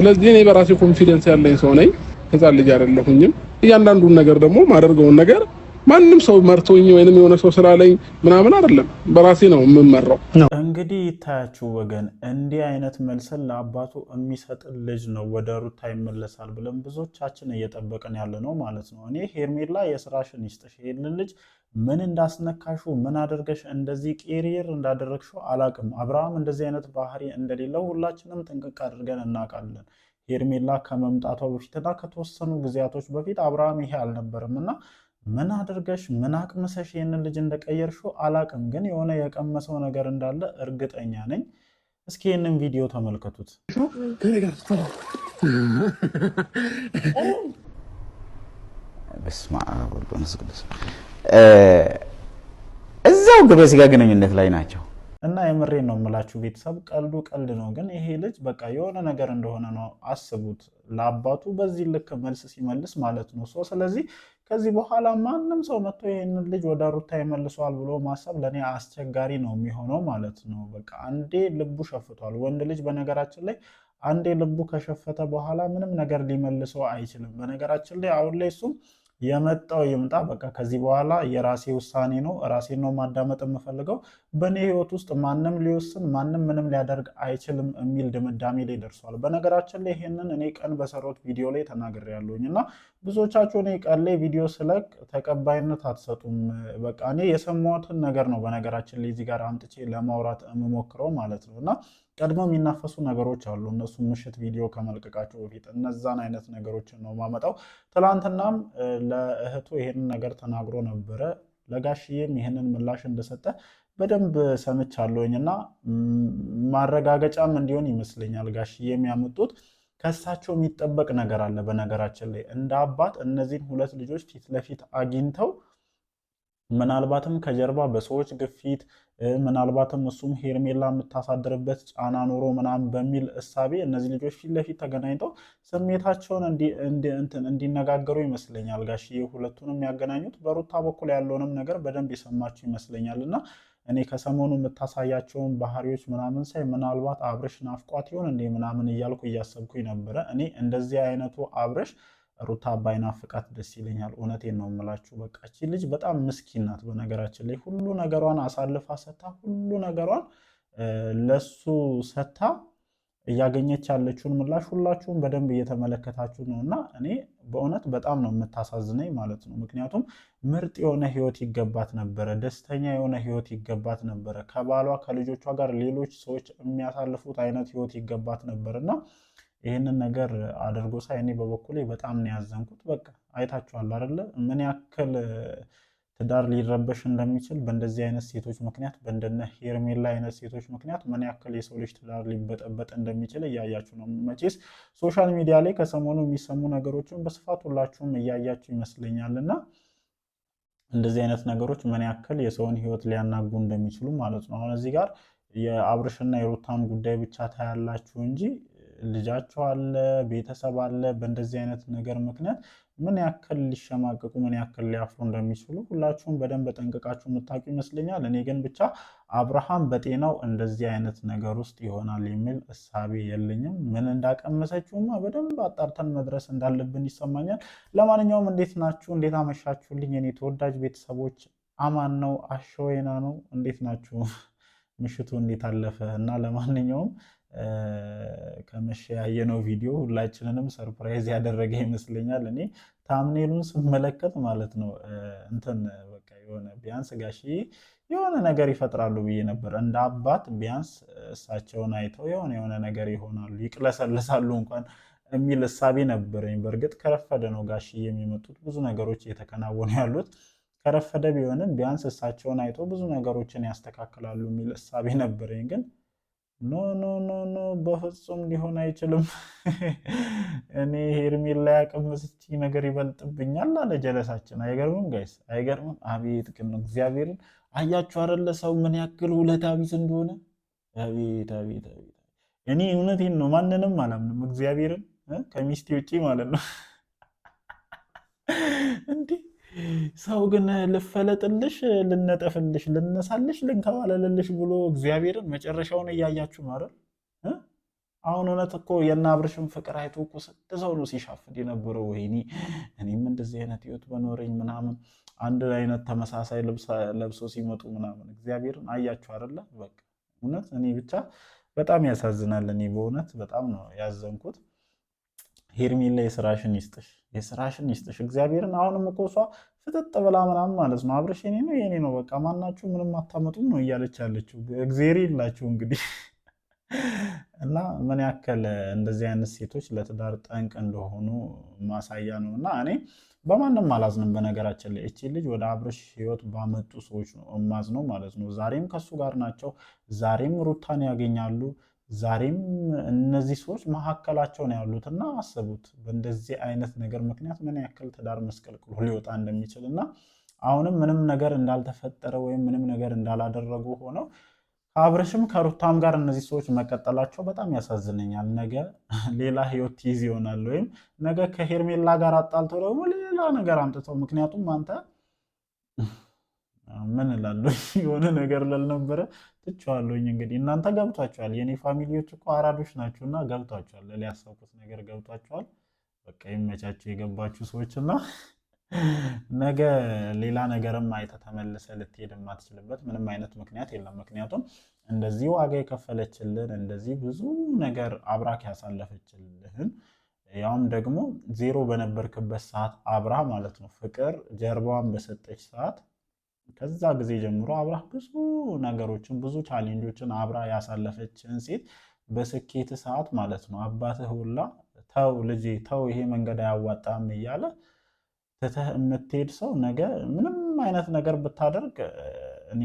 ስለዚህ እኔ በራሴ ኮንፊደንስ ያለኝ ሰው ነኝ። ህፃን ልጅ አይደለሁኝም። እያንዳንዱን ነገር ደግሞ ማደርገውን ነገር ማንም ሰው መርቶኝ ወይንም የሆነ ሰው ስላለኝ ምናምን አይደለም፣ በራሴ ነው የምመራው። እንግዲህ ይታያችሁ ወገን፣ እንዲህ አይነት መልስን ለአባቱ የሚሰጥ ልጅ ነው ወደ ሩታ ይመለሳል ብለን ብዙዎቻችን እየጠበቅን ያለ ነው ማለት ነው። እኔ ሄርሜላ የስራሽን ይስጥሽ። ይሄንን ልጅ ምን እንዳስነካሹ ምን አድርገሽ እንደዚህ ቄሪር እንዳደረግሽው አላቅም። አብርሃም እንደዚህ አይነት ባህሪ እንደሌለው ሁላችንም ጥንቅቅ አድርገን እናውቃለን። ሄርሜላ ከመምጣቷ በፊትና ከተወሰኑ ጊዜያቶች በፊት አብርሃም ይሄ አልነበርም እና ምን አድርገሽ ምን አቅምሰሽ ይህንን ልጅ እንደቀየርሽው አላቅም፣ ግን የሆነ የቀመሰው ነገር እንዳለ እርግጠኛ ነኝ። እስኪ ይህንን ቪዲዮ ተመልከቱት። እዛው ግብረ ስጋ ግንኙነት ላይ ናቸው እና የምሬን ነው የምላችሁ ቤተሰብ፣ ቀልዱ ቀልድ ነው፣ ግን ይሄ ልጅ በቃ የሆነ ነገር እንደሆነ ነው። አስቡት፣ ለአባቱ በዚህ ልክ መልስ ሲመልስ ማለት ነው። ስለዚህ ከዚህ በኋላ ማንም ሰው መጥቶ ይህንን ልጅ ወደ ሩታ ይመልሰዋል ብሎ ማሰብ ለእኔ አስቸጋሪ ነው የሚሆነው ማለት ነው። በቃ አንዴ ልቡ ሸፍቷል። ወንድ ልጅ በነገራችን ላይ አንዴ ልቡ ከሸፈተ በኋላ ምንም ነገር ሊመልሰው አይችልም። በነገራችን ላይ አሁን ላይ እሱም የመጣው ይምጣ፣ በቃ ከዚህ በኋላ የራሴ ውሳኔ ነው፣ ራሴን ነው ማዳመጥ የምፈልገው፣ በእኔ ህይወት ውስጥ ማንም ሊወስን ማንም ምንም ሊያደርግ አይችልም የሚል ድምዳሜ ላይ ደርሷል። በነገራችን ላይ ይሄንን እኔ ቀን በሰራሁት ቪዲዮ ላይ ተናግሬያለሁኝ እና ብዙዎቻችሁ እኔ ቀን ላይ ቪዲዮ ስለቅ ተቀባይነት አትሰጡም። በቃ እኔ የሰማሁትን ነገር ነው በነገራችን ላይ እዚህ ጋር አምጥቼ ለማውራት የምሞክረው ማለት ነው እና ቀድሞ የሚናፈሱ ነገሮች አሉ። እነሱ ምሽት ቪዲዮ ከመልቀቃቸው በፊት እነዛን አይነት ነገሮችን ነው ማመጣው። ትላንትናም ለእህቱ ይሄንን ነገር ተናግሮ ነበረ። ለጋሽዬም ይሄንን ምላሽ እንደሰጠ በደንብ ሰምቻለሁኝ እና ማረጋገጫም እንዲሆን ይመስለኛል ጋሽዬም ያመጡት ከእሳቸው የሚጠበቅ ነገር አለ። በነገራችን ላይ እንደ አባት እነዚህን ሁለት ልጆች ፊት ለፊት አግኝተው ምናልባትም ከጀርባ በሰዎች ግፊት ምናልባትም እሱም ሄርሜላ የምታሳድርበት ጫና ኖሮ ምናምን በሚል እሳቤ እነዚህ ልጆች ፊት ለፊት ተገናኝተው ስሜታቸውን እንዲነጋገሩ ይመስለኛል ጋሽዬ ሁለቱንም ያገናኙት። በሩታ በኩል ያለውንም ነገር በደንብ የሰማችሁ ይመስለኛል እና እኔ ከሰሞኑ የምታሳያቸውን ባህሪዎች ምናምን ሳይ ምናልባት አብርሽ ናፍቋት ይሆን እንዴ ምናምን እያልኩ እያሰብኩኝ ነበረ። እኔ እንደዚህ አይነቱ አብርሽ ሩታ ባይናፍቃት ደስ ይለኛል። እውነቴን ነው የምላችሁ። በቃ እቺ ልጅ በጣም ምስኪን ናት። በነገራችን ላይ ሁሉ ነገሯን አሳልፋ ሰታ ሁሉ ነገሯን ለሱ ሰታ እያገኘች ያለችውን ምላሽ ሁላችሁም በደንብ እየተመለከታችሁ ነው እና እኔ በእውነት በጣም ነው የምታሳዝነኝ ማለት ነው። ምክንያቱም ምርጥ የሆነ ህይወት ይገባት ነበረ፣ ደስተኛ የሆነ ህይወት ይገባት ነበረ። ከባሏ ከልጆቿ ጋር ሌሎች ሰዎች የሚያሳልፉት አይነት ህይወት ይገባት ነበር እና ይህንን ነገር አድርጎ ሳይ እኔ በበኩሌ በጣም ነው ያዘንኩት። በቃ አይታችኋል አይደለ ምን ያክል ትዳር ሊረበሽ እንደሚችል በእንደዚህ አይነት ሴቶች ምክንያት፣ በእንደነ ሄርሜላ አይነት ሴቶች ምክንያት ምን ያክል የሰው ልጅ ትዳር ሊበጠበጥ እንደሚችል እያያችሁ ነው። መቼስ ሶሻል ሚዲያ ላይ ከሰሞኑ የሚሰሙ ነገሮችን በስፋት ሁላችሁም እያያችሁ ይመስለኛል እና እንደዚህ አይነት ነገሮች ምን ያክል የሰውን ህይወት ሊያናጉ እንደሚችሉ ማለት ነው። አሁን እዚህ ጋር የአብርሽና የሩታን ጉዳይ ብቻ ታያላችሁ እንጂ ልጃቸው አለ፣ ቤተሰብ አለ። በእንደዚህ አይነት ነገር ምክንያት ምን ያክል ሊሸማቀቁ ምን ያክል ሊያፍሩ እንደሚችሉ ሁላችሁም በደንብ ጠንቅቃችሁ የምታውቁ ይመስለኛል። እኔ ግን ብቻ አብርሃም በጤናው እንደዚህ አይነት ነገር ውስጥ ይሆናል የሚል እሳቤ የለኝም። ምን እንዳቀመሰችውማ በደንብ አጣርተን መድረስ እንዳለብን ይሰማኛል። ለማንኛውም እንዴት ናችሁ? እንዴት አመሻችሁልኝ? የኔ ተወዳጅ ቤተሰቦች አማን ነው አሸወይና ነው። እንዴት ናችሁ? ምሽቱ እንዴት አለፈ? እና ለማንኛውም ከመሸ ያየነው ቪዲዮ ሁላችንንም ሰርፕራይዝ ያደረገ ይመስለኛል። እኔ ታምኔሉን ስመለከት ማለት ነው በቃ የሆነ ቢያንስ ጋሽዬ የሆነ ነገር ይፈጥራሉ ብዬ ነበር። እንደ አባት ቢያንስ እሳቸውን አይተው የሆነ ነገር ይሆናሉ፣ ይቅለሰልሳሉ እንኳን የሚል እሳቤ ነበረኝ። በእርግጥ ከረፈደ ነው ጋሽዬ የሚመጡት፣ ብዙ ነገሮች እየተከናወኑ ያሉት ከረፈደ ቢሆንም ቢያንስ እሳቸውን አይተው ብዙ ነገሮችን ያስተካክላሉ የሚል እሳቤ ነበረኝ ግን ኖ ኖ ኖ ኖ በፍጹም ሊሆን አይችልም። እኔ ሄርሜላ ያቀመሰች ነገር ይበልጥብኛል አለ ጀለሳችን። አይገርምም ጋይስ? አይገርምም? አቤት ግን እግዚአብሔርን አያችሁ አይደለ ሰው ምን ያክል ውለታ ቢስ እንደሆነ። አቤት አቤት አቤት። እኔ እውነቴን ነው ማንንም አላምንም እግዚአብሔርን ከሚስቴ ውጪ ማለት ነው እንዴ ሰው ግን ልፈለጥልሽ፣ ልነጠፍልሽ፣ ልነሳልሽ፣ ልንከባለልልሽ ብሎ እግዚአብሔርን መጨረሻውን እያያችሁ ማለት አሁን እውነት እኮ የእነ አብርሽን ፍቅር አይቶ እኮ ስንት ሰው ነው ሲሻፍድ የነበረው። ወይኔ እኔም እንደዚህ አይነት ህይወት በኖረኝ ምናምን፣ አንድ አይነት ተመሳሳይ ለብሶ ሲመጡ ምናምን። እግዚአብሔርን አያችሁ አይደለ? በቃ እውነት እኔ ብቻ በጣም ያሳዝናል። እኔ በእውነት በጣም ነው ያዘንኩት። ሄርሜላ የስራሽን ይስጥሽ፣ የስራሽን ይስጥሽ እግዚአብሔርን። አሁንም እኮ እሷ ፍጥጥ ብላ ምናምን ማለት ነው አብርሽ የኔ ነው የኔ ነው በቃ ማናችሁ ምንም አታመጡም ነው እያለች ያለችው። እግዜር የላችሁ እንግዲህ እና ምን ያክል እንደዚህ አይነት ሴቶች ለትዳር ጠንቅ እንደሆኑ ማሳያ ነው። እና እኔ በማንም አላዝንም። በነገራችን ላይ እቺ ልጅ ወደ አብርሽ ህይወት ባመጡ ሰዎች ነው እማዝነው ማለት ነው። ዛሬም ከሱ ጋር ናቸው፣ ዛሬም ሩታን ያገኛሉ፣ ዛሬም እነዚህ ሰዎች መካከላቸው ነው ያሉት። እና አስቡት በእንደዚህ አይነት ነገር ምክንያት ምን ያክል ትዳር መስቀልቅሎ ሊወጣ እንደሚችል እና አሁንም ምንም ነገር እንዳልተፈጠረ ወይም ምንም ነገር እንዳላደረጉ ሆነው ከአብርሽም ከሩታም ጋር እነዚህ ሰዎች መቀጠላቸው በጣም ያሳዝነኛል። ነገ ሌላ ህይወት ትይዝ ይሆናል፣ ወይም ነገ ከሄርሜላ ጋር አጣልተው ደግሞ ሌላ ነገር አምጥተው። ምክንያቱም አንተ ምን እላለሁ የሆነ ነገር ላልነበረ ትቼዋለሁኝ። እንግዲህ እናንተ ገብቷቸዋል። የኔ ፋሚሊዎች እኮ አራዶች ናችሁና ገብቷቸዋል። ያሰብኩት ነገር ገብቷቸዋል። በቃ ይመቻችሁ የገባችሁ ሰዎችና ነገ ሌላ ነገርም አይተ ተመልሰ ልትሄድ የማትችልበት ምንም አይነት ምክንያት የለም። ምክንያቱም እንደዚህ ዋጋ የከፈለችልን እንደዚህ ብዙ ነገር አብራክ ያሳለፈችልህን ያውም ደግሞ ዜሮ በነበርክበት ሰዓት አብራ ማለት ነው ፍቅር ጀርባዋን በሰጠች ሰዓት ከዛ ጊዜ ጀምሮ አብራ ብዙ ነገሮችን ብዙ ቻሌንጆችን አብራ ያሳለፈችን ሴት በስኬት ሰዓት ማለት ነው አባትህ ሁላ ተው ልጄ ተው ይሄ መንገድ አያዋጣም እያለ ትተህ የምትሄድ ሰው ነገ ምንም አይነት ነገር ብታደርግ እኔ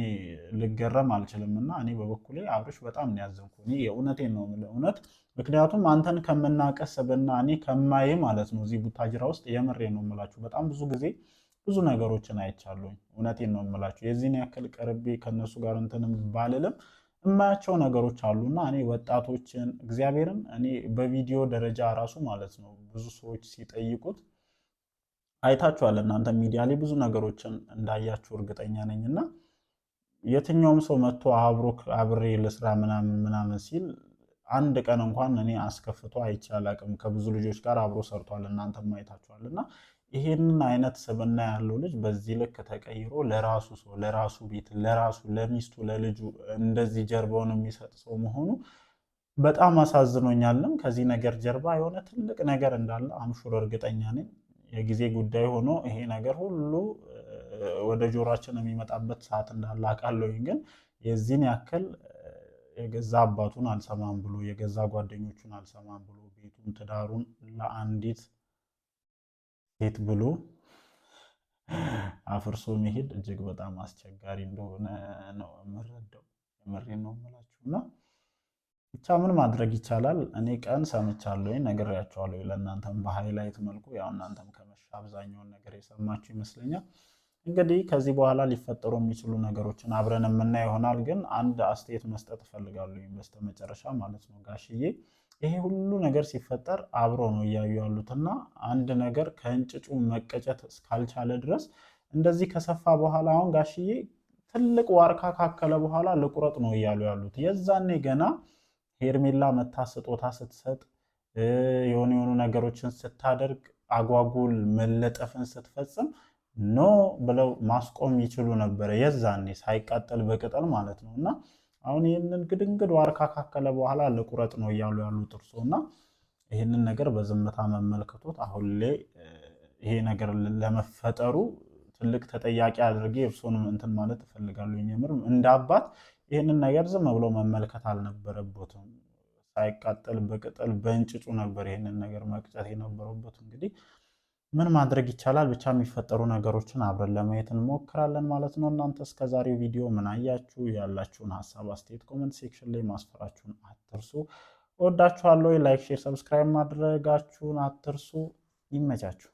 ልገረም አልችልም። እና እኔ በበኩሌ አብርሽ በጣም ነው ያዘንኩ። እኔ የእውነቴን ነው የምልህ እውነት። ምክንያቱም አንተን ከምናቀስብና እኔ ከማይ ማለት ነው እዚህ ቡታጅራ ውስጥ የምሬ ነው የምላችሁ በጣም ብዙ ጊዜ ብዙ ነገሮችን አይቻለሁኝ። እውነቴን ነው የምላችሁ የዚህን ያክል ቀርቤ ከነሱ ጋር እንትንም ባልልም የማያቸው ነገሮች አሉና እኔ ወጣቶችን እግዚአብሔርን እኔ በቪዲዮ ደረጃ ራሱ ማለት ነው ብዙ ሰዎች ሲጠይቁት አይታችኋል። እናንተ ሚዲያ ላይ ብዙ ነገሮችን እንዳያችሁ እርግጠኛ ነኝ። እና የትኛውም ሰው መጥቶ አብሬ ልስራ ምናምን ሲል አንድ ቀን እንኳን እኔ አስከፍቶ አይቼ አላቅም። ከብዙ ልጆች ጋር አብሮ ሰርቷል፣ እናንተም አይታችኋል። እና ይሄንን አይነት ስብዕና ያለው ልጅ በዚህ ልክ ተቀይሮ ለራሱ ሰው ለራሱ ቤት ለራሱ ለሚስቱ ለልጁ እንደዚህ ጀርባውን የሚሰጥ ሰው መሆኑ በጣም አሳዝኖኛልም። ከዚህ ነገር ጀርባ የሆነ ትልቅ ነገር እንዳለ አምሹር እርግጠኛ ነኝ። የጊዜ ጉዳይ ሆኖ ይሄ ነገር ሁሉ ወደ ጆሮአችን የሚመጣበት ሰዓት እንዳለ አውቃለሁኝ። ግን የዚህን ያክል የገዛ አባቱን አልሰማም ብሎ የገዛ ጓደኞቹን አልሰማም ብሎ ቤቱን ትዳሩን ለአንዲት ሴት ብሎ አፍርሶ መሄድ እጅግ በጣም አስቸጋሪ እንደሆነ ነው የምረዳው። የምሬን ነው የምላችሁ። እና ብቻ ምን ማድረግ ይቻላል? እኔ ቀን ሰምቻለሁ፣ ነግሬያቸዋለሁ ለእናንተም በሃይላይት መልኩ። ያው እናንተም ከመሻ አብዛኛውን ነገር የሰማችሁ ይመስለኛል። እንግዲህ ከዚህ በኋላ ሊፈጠሩ የሚችሉ ነገሮችን አብረን የምናየው ይሆናል። ግን አንድ አስተያየት መስጠት እፈልጋለሁ በስተመጨረሻ ማለት ነው። ጋሽዬ ይሄ ሁሉ ነገር ሲፈጠር አብሮ ነው እያዩ ያሉትና አንድ ነገር ከእንጭጩ መቀጨት እስካልቻለ ድረስ እንደዚህ ከሰፋ በኋላ አሁን ጋሽዬ ትልቅ ዋርካ ካከለ በኋላ ልቁረጥ ነው እያሉ ያሉት። የዛኔ ገና ሄርሜላ መታ ስጦታ ስትሰጥ የሆኑ ነገሮችን ስታደርግ አጓጉል መለጠፍን ስትፈጽም ኖ ብለው ማስቆም ይችሉ ነበረ፣ የዛኔ ሳይቃጠል በቅጠል ማለት ነው። እና አሁን ይህንን ግድንግድ ዋርካ ካከለ በኋላ ልቁረጥ ነው እያሉ ያሉት እርሶ እና ይህንን ነገር በዝምታ መመልከቶት አሁን ላይ ይሄ ነገር ለመፈጠሩ ትልቅ ተጠያቂ አድርጌ እርሶን እንትን ማለት እፈልጋለሁ። የምር እንደ አባት ይህንን ነገር ዝም ብሎ መመልከት አልነበረበትም። ሳይቃጠል በቅጠል በእንጭጩ ነበር ይህንን ነገር መቅጨት የነበረበት። እንግዲህ ምን ማድረግ ይቻላል? ብቻ የሚፈጠሩ ነገሮችን አብረን ለማየት እንሞክራለን ማለት ነው። እናንተ እስከዛሬው ቪዲዮ ምን አያችሁ? ያላችሁን ሀሳብ አስተያየት ኮመንት ሴክሽን ላይ ማስፈራችሁን አትርሱ። እወዳችኋለሁ። ላይክ፣ ሼር፣ ሰብስክራይብ ማድረጋችሁን አትርሱ። ይመቻችሁ።